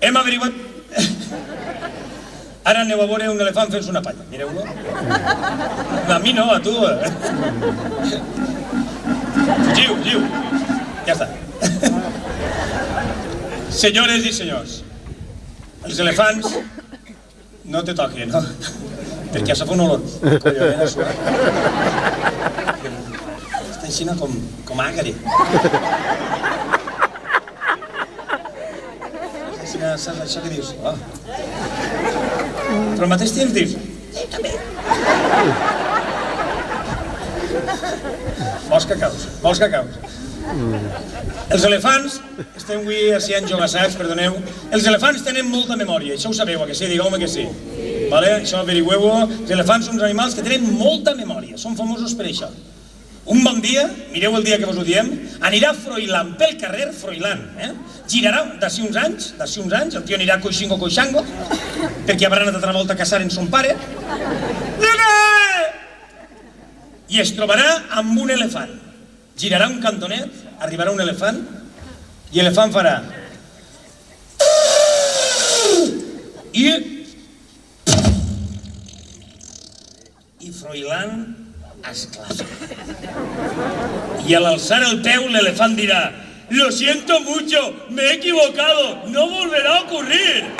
Hem averiguat... Ara aneu a veure un elefant fent-se una palla. Mireu-lo. A mi no, a tu. Fugiu. Ja està. Senyores i senyors, els elefants no te toquen, no? Perquè això fa un olor. Collonera suat. Està així com àgare. Saps això que dius? Però al mateix temps dius... també. Vols cacaus. Els elefants, estem avui així enjogassats, perdoneu, els elefants tenen molta memòria, això ho sabeu, que sí? Digueu-me que sí. Això averigueu-ho, els elefants són uns animals que tenen molta memòria, són famosos per això. Un bon dia, mireu el dia que vos ho diem, anirà froilant pel carrer, froilant, girarà d'ací uns anys, el tio anirà coixingo, perquè haurà anat altra volta a caçar en son pare, i es trobarà amb un elefant. Girarà un cantonet, arribarà un elefant, i l'elefant farà... I froilant esclata. Y al alzar el peu, el elefant dirá: lo siento mucho, me he equivocado, no volverá a ocurrir.